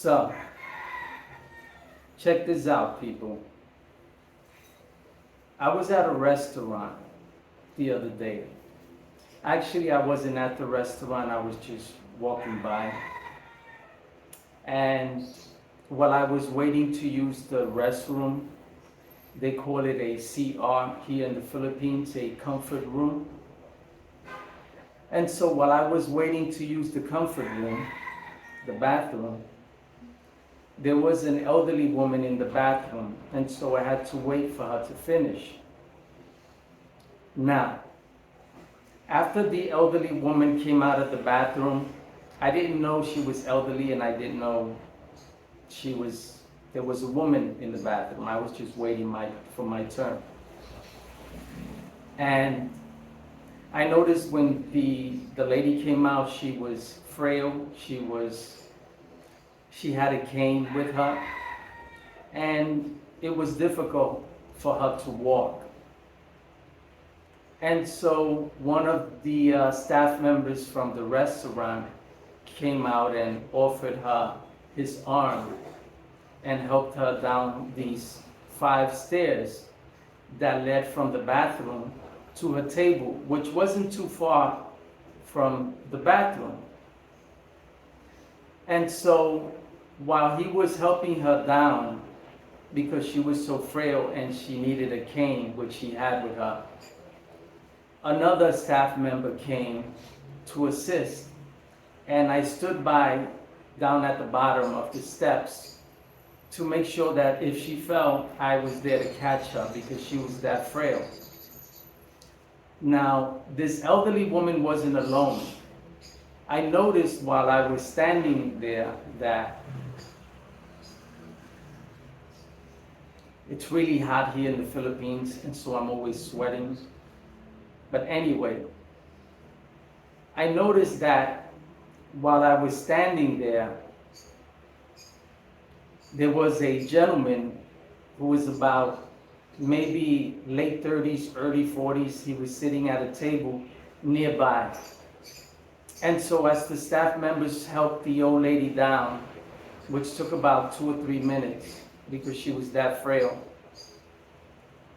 So, check this out, people. I was at a restaurant the other day. Actually, I wasn't at the restaurant, I was just walking by. And while I was waiting to use the restroom, they call it a CR here in the Philippines, a comfort room. And so while I was waiting to use the comfort room, the bathroom, there was an elderly woman in the bathroom, and so I had to wait for her to finish. Now, after the elderly woman came out of the bathroom, I didn't know she was elderly, and I didn't know there was a woman in the bathroom. I was just waiting for my turn. And I noticed when the lady came out, she was frail, she had a cane with her, and it was difficult for her to walk. And so one of the staff members from the restaurant came out and offered her his arm and helped her down these 5 stairs that led from the bathroom to her table, which wasn't too far from the bathroom. And so while he was helping her down, because she was so frail and she needed a cane, which he had with her, another staff member came to assist. And I stood by down at the bottom of the steps to make sure that if she fell, I was there to catch her because she was that frail. Now, this elderly woman wasn't alone. I noticed while I was standing there that it's really hot here in the Philippines, and so I'm always sweating. But anyway, I noticed that while I was standing there, there was a gentleman who was about maybe late 30s, early 40s. He was sitting at a table nearby. And so as the staff members helped the old lady down, which took about 2 or 3 minutes because she was that frail,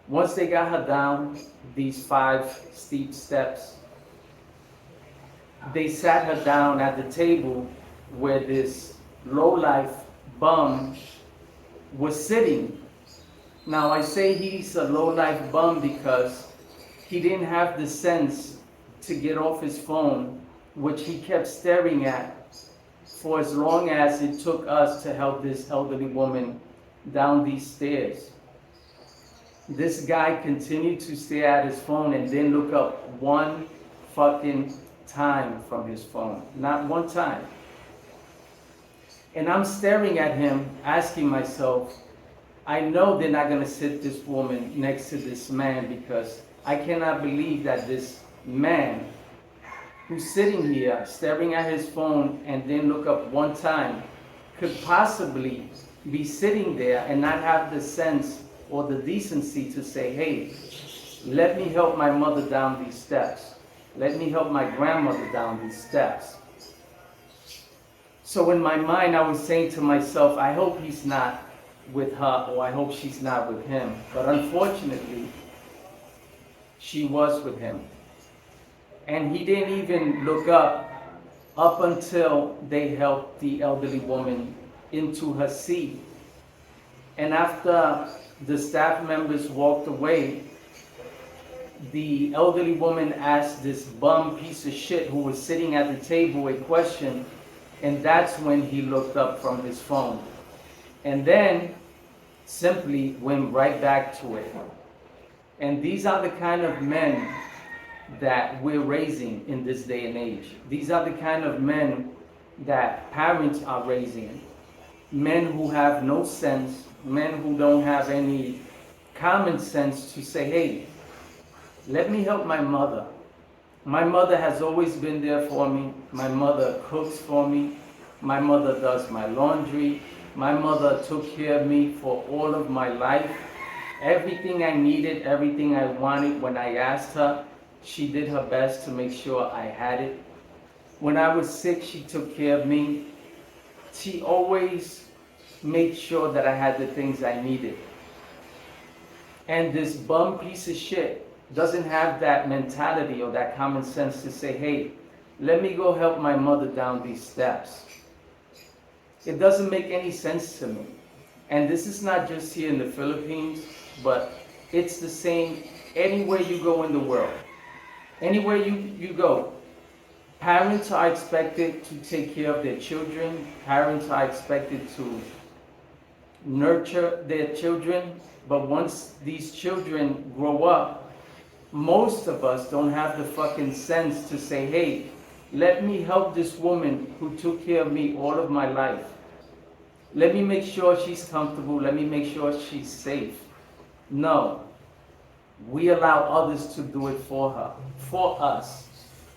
once they got her down these 5 steep steps, they sat her down at the table where this lowlife bum was sitting. Now I say he's a lowlife bum because he didn't have the sense to get off his phone, which he kept staring at for as long as it took us to help this elderly woman down these stairs. This guy continued to stare at his phone and then look up one fucking time from his phone. Not one time. And I'm staring at him, asking myself, I know they're not going to sit this woman next to this man because I cannot believe that this man who's sitting here staring at his phone and then look up one time could possibly be sitting there and not have the sense or the decency to say, hey, let me help my mother down these steps. Let me help my grandmother down these steps. So in my mind, I was saying to myself, I hope he's not with her, or I hope she's not with him. But unfortunately, she was with him. And he didn't even look up until they helped the elderly woman into her seat. And after the staff members walked away, the elderly woman asked this bum piece of shit who was sitting at the table a question, and that's when he looked up from his phone. And then simply went right back to it. And these are the kind of men that we're raising in this day and age. These are the kind of men that parents are raising. Men who have no sense, men who don't have any common sense to say, hey, let me help my mother. My mother has always been there for me. My mother cooks for me. My mother does my laundry. My mother took care of me for all of my life. Everything I needed, everything I wanted, when I asked her, she did her best to make sure I had it. When I was sick, she took care of me. She always made sure that I had the things I needed. And this bum piece of shit doesn't have that mentality or that common sense to say, hey, let me go help my mother down these steps. It doesn't make any sense to me. And this is not just here in the Philippines, but it's the same anywhere you go in the world. Anywhere you go, parents are expected to take care of their children. Parents are expected to nurture their children. But once these children grow up, most of us don't have the fucking sense to say, hey, let me help this woman who took care of me all of my life. Let me make sure she's comfortable. Let me make sure she's safe. No. We allow others to do it for her, for us.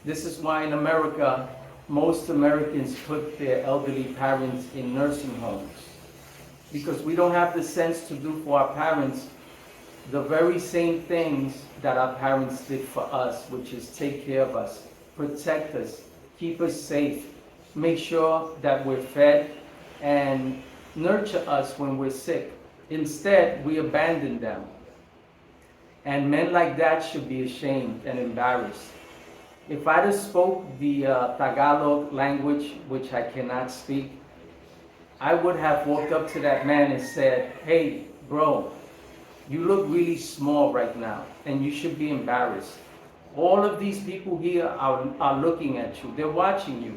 This is why in America, most Americans put their elderly parents in nursing homes. Because we don't have the sense to do for our parents the very same things that our parents did for us, which is take care of us, protect us, keep us safe, make sure that we're fed, and nurture us when we're sick. Instead, we abandon them. And men like that should be ashamed and embarrassed. If I'd have spoke the Tagalog language, which I cannot speak, I would have walked up to that man and said, hey, bro, you look really small right now, and you should be embarrassed. All of these people here are looking at you. They're watching you.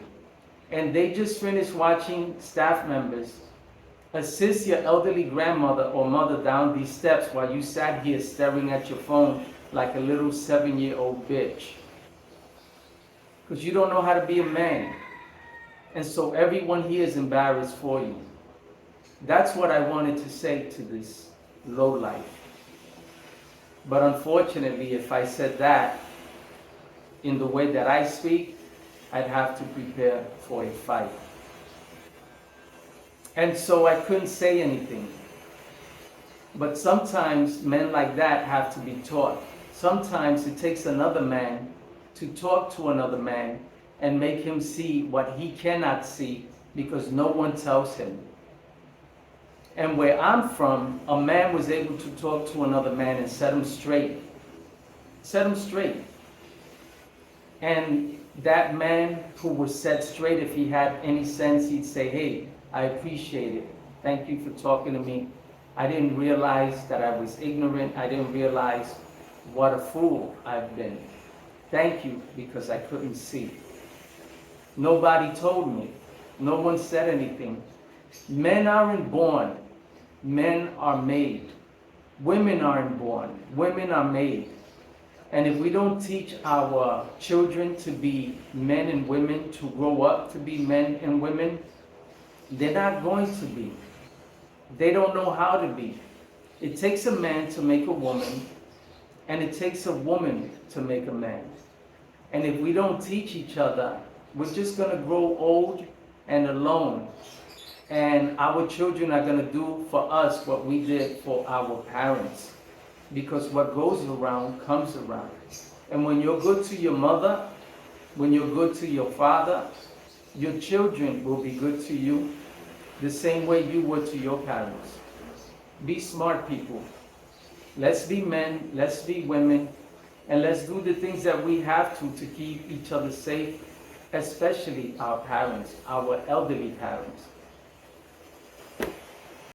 And they just finished watching staff members assist your elderly grandmother or mother down these steps while you sat here staring at your phone like a little 7-year-old bitch. Because you don't know how to be a man. And so everyone here is embarrassed for you. That's what I wanted to say to this lowlife. But unfortunately, if I said that in the way that I speak, I'd have to prepare for a fight. And so I couldn't say anything. But sometimes men like that have to be taught. Sometimes it takes another man to talk to another man and make him see what he cannot see because no one tells him. And where I'm from, a man was able to talk to another man and set him straight. Set him straight. And that man who was set straight, if he had any sense, he'd say, hey, I appreciate it. Thank you for talking to me. I didn't realize that I was ignorant. I didn't realize what a fool I've been. Thank you, because I couldn't see. Nobody told me. No one said anything. Men aren't born. Men are made. Women aren't born. Women are made. And if we don't teach our children to be men and women, to grow up to be men and women, they're not going to be. They don't know how to be. It takes a man to make a woman, and it takes a woman to make a man. And if we don't teach each other, we're just going to grow old and alone. And our children are going to do for us what we did for our parents. Because what goes around comes around. And when you're good to your mother, when you're good to your father, your children will be good to you the same way you were to your parents. Be smart, people. Let's be men, let's be women, and let's do the things that we have to keep each other safe, especially our parents, our elderly parents.